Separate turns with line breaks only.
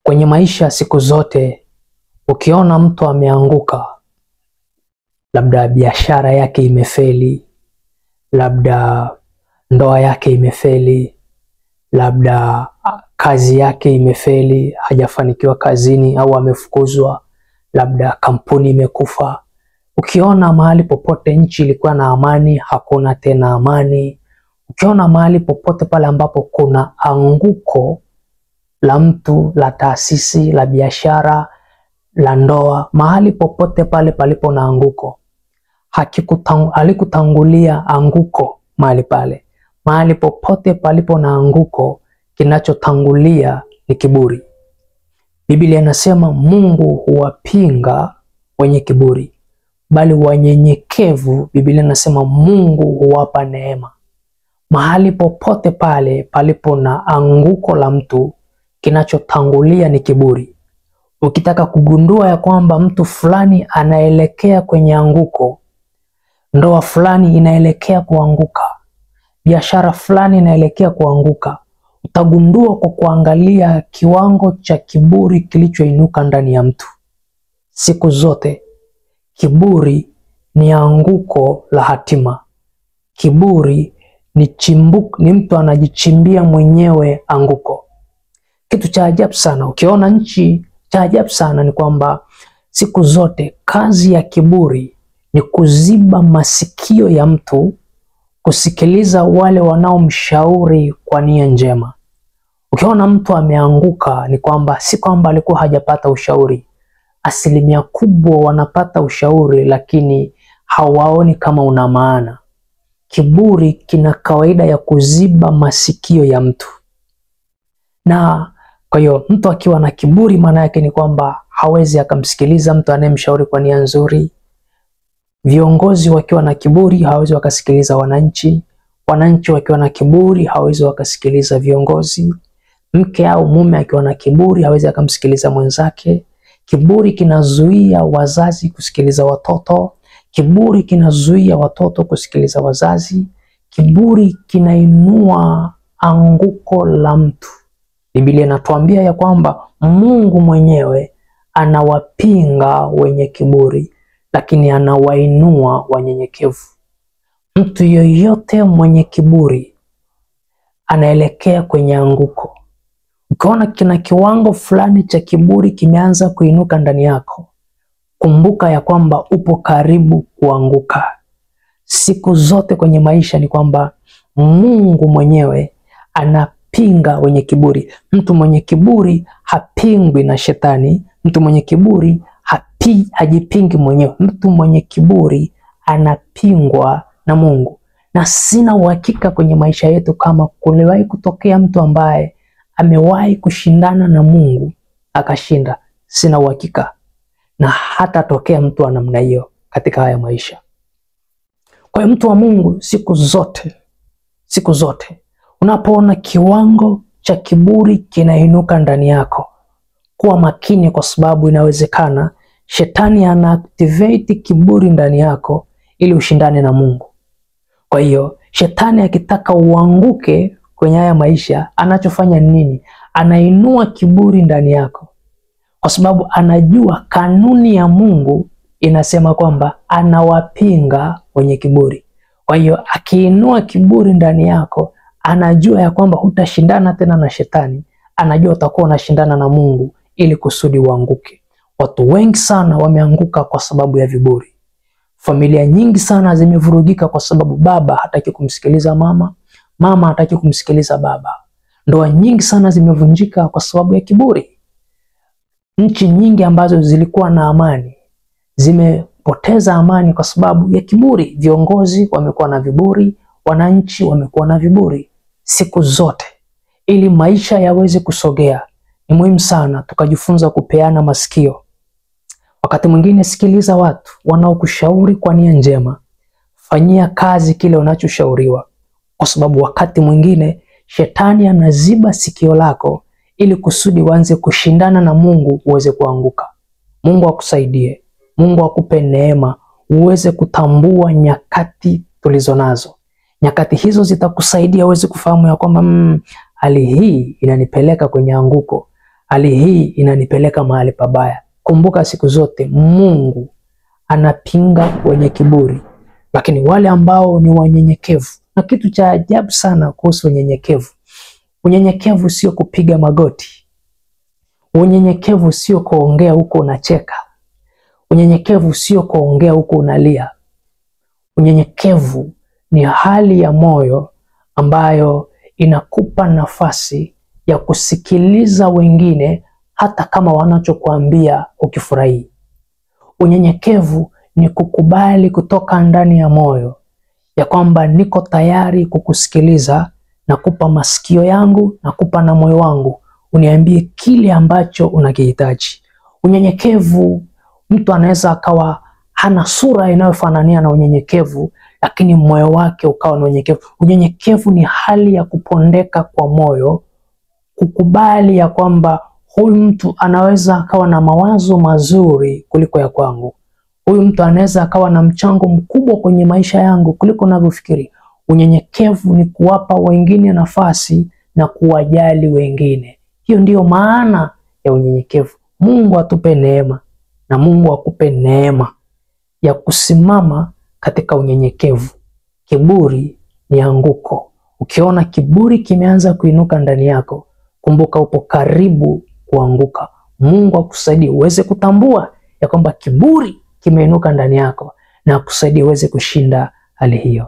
Kwenye maisha siku zote ukiona mtu ameanguka, labda biashara yake imefeli, labda ndoa yake imefeli, labda kazi yake imefeli, hajafanikiwa kazini au amefukuzwa, labda kampuni imekufa. Ukiona mahali popote nchi ilikuwa na amani, hakuna tena amani. Ukiona mahali popote pale ambapo kuna anguko la mtu, la taasisi, la biashara, la ndoa, mahali popote pale palipo na anguko, halikutangulia anguko mahali pale. Mahali popote palipo na anguko, kinachotangulia ni kiburi. Biblia inasema Mungu huwapinga wenye kiburi, bali wanyenyekevu Biblia inasema Mungu huwapa neema. Mahali popote pale palipo na anguko la mtu, kinachotangulia ni kiburi. Ukitaka kugundua ya kwamba mtu fulani anaelekea kwenye anguko, ndoa fulani inaelekea kuanguka, biashara fulani inaelekea kuanguka, utagundua kwa kuangalia kiwango cha kiburi kilichoinuka ndani ya mtu. Siku zote kiburi ni anguko la hatima. Kiburi ni mtu anajichimbia mwenyewe anguko. Kitu cha ajabu sana, ukiona nchi, cha ajabu sana ni kwamba siku zote kazi ya kiburi ni kuziba masikio ya mtu kusikiliza wale wanaomshauri kwa nia njema. Ukiona mtu ameanguka ni kwamba si kwamba alikuwa hajapata ushauri. Asilimia kubwa wanapata ushauri lakini hawaoni kama una maana. Kiburi kina kawaida ya kuziba masikio ya mtu. Na kwa hiyo mtu akiwa na kiburi maana yake ni kwamba hawezi akamsikiliza mtu anayemshauri kwa nia nzuri. Viongozi wakiwa na kiburi hawezi wakasikiliza wananchi. Wananchi wakiwa na kiburi hawezi wakasikiliza viongozi. Mke au mume akiwa na kiburi hawezi akamsikiliza mwenzake. Kiburi kinazuia wazazi kusikiliza watoto. Kiburi kinazuia watoto kusikiliza wazazi. Kiburi kinainua anguko la mtu. Biblia inatuambia ya kwamba Mungu mwenyewe anawapinga wenye kiburi, lakini anawainua wanyenyekevu. Mtu yoyote mwenye kiburi anaelekea kwenye anguko. Ukiona kina kiwango fulani cha kiburi kimeanza kuinuka ndani yako, kumbuka ya kwamba upo karibu kuanguka. Siku zote kwenye maisha ni kwamba Mungu mwenyewe anapinga wenye kiburi. Mtu mwenye kiburi hapingwi na shetani. Mtu mwenye kiburi hajipingi mwenyewe. Mtu mwenye kiburi anapingwa na Mungu. Na sina uhakika kwenye maisha yetu kama kuliwahi kutokea mtu ambaye amewahi kushindana na Mungu akashinda. Sina uhakika. Na hata tokea mtu wa namna hiyo katika haya maisha. Kwa hiyo mtu wa Mungu, siku zote unapoona kiwango cha kiburi kinainuka ndani yako, kuwa makini, kwa sababu inawezekana shetani ana-activate kiburi ndani yako ili ushindane na Mungu. Kwa hiyo shetani akitaka uanguke kwenye haya maisha, anachofanya nini? Anainua kiburi ndani yako, kwa sababu anajua kanuni ya Mungu inasema kwamba anawapinga wenye kiburi. Kwa hiyo akiinua kiburi ndani yako, anajua ya kwamba hutashindana tena na shetani. Anajua utakuwa unashindana na Mungu ili kusudi uanguke. Watu wengi sana wameanguka kwa sababu ya viburi. Familia nyingi sana zimevurugika kwa sababu baba hataki kumsikiliza mama, mama hataki kumsikiliza baba. Ndoa nyingi sana zimevunjika kwa sababu ya kiburi. Nchi nyingi ambazo zilikuwa na amani zimepoteza amani kwa sababu ya kiburi. Viongozi wamekuwa na viburi, wananchi wamekuwa na viburi. Siku zote ili maisha yaweze kusogea, ni muhimu sana tukajifunza kupeana masikio. Wakati mwingine sikiliza watu wanaokushauri kwa nia njema. Fanyia kazi kile unachoshauriwa, kwa sababu wakati mwingine shetani anaziba sikio lako ili kusudi uanze kushindana na Mungu uweze kuanguka. Mungu akusaidie. Mungu akupe neema uweze kutambua nyakati tulizonazo. Nyakati hizo zitakusaidia uweze kufahamu ya kwamba hali hii inanipeleka kwenye anguko. hali hii inanipeleka mahali pabaya. Kumbuka siku zote Mungu anapinga wenye kiburi, lakini wale ambao ni wanyenyekevu. Na kitu cha ajabu sana kuhusu unyenyekevu, unyenyekevu sio kupiga magoti. Unyenyekevu sio kuongea huko unacheka. Unyenyekevu sio kuongea huko unalia. Unyenyekevu ni hali ya moyo ambayo inakupa nafasi ya kusikiliza wengine hata kama wanachokuambia ukifurahi. Unyenyekevu ni kukubali kutoka ndani ya moyo ya kwamba niko tayari kukusikiliza, nakupa masikio yangu, nakupa na moyo wangu, uniambie kile ambacho unakihitaji. Unyenyekevu, mtu anaweza akawa hana sura inayofanania na unyenyekevu, lakini moyo wake ukawa na unyenyekevu. Unyenyekevu ni hali ya kupondeka kwa moyo, kukubali ya kwamba huyu mtu anaweza akawa na mawazo mazuri kuliko ya kwangu. Huyu mtu anaweza akawa na mchango mkubwa kwenye maisha yangu kuliko ninavyofikiri. Unyenyekevu ni kuwapa wengine nafasi na kuwajali wengine. Hiyo ndiyo maana ya unyenyekevu. Mungu atupe neema na Mungu akupe neema ya kusimama katika unyenyekevu. Kiburi ni anguko. Ukiona kiburi kimeanza kuinuka ndani yako, kumbuka upo karibu kuanguka. Mungu akusaidie uweze kutambua ya kwamba kiburi kimeinuka ndani yako, na akusaidie uweze kushinda hali hiyo.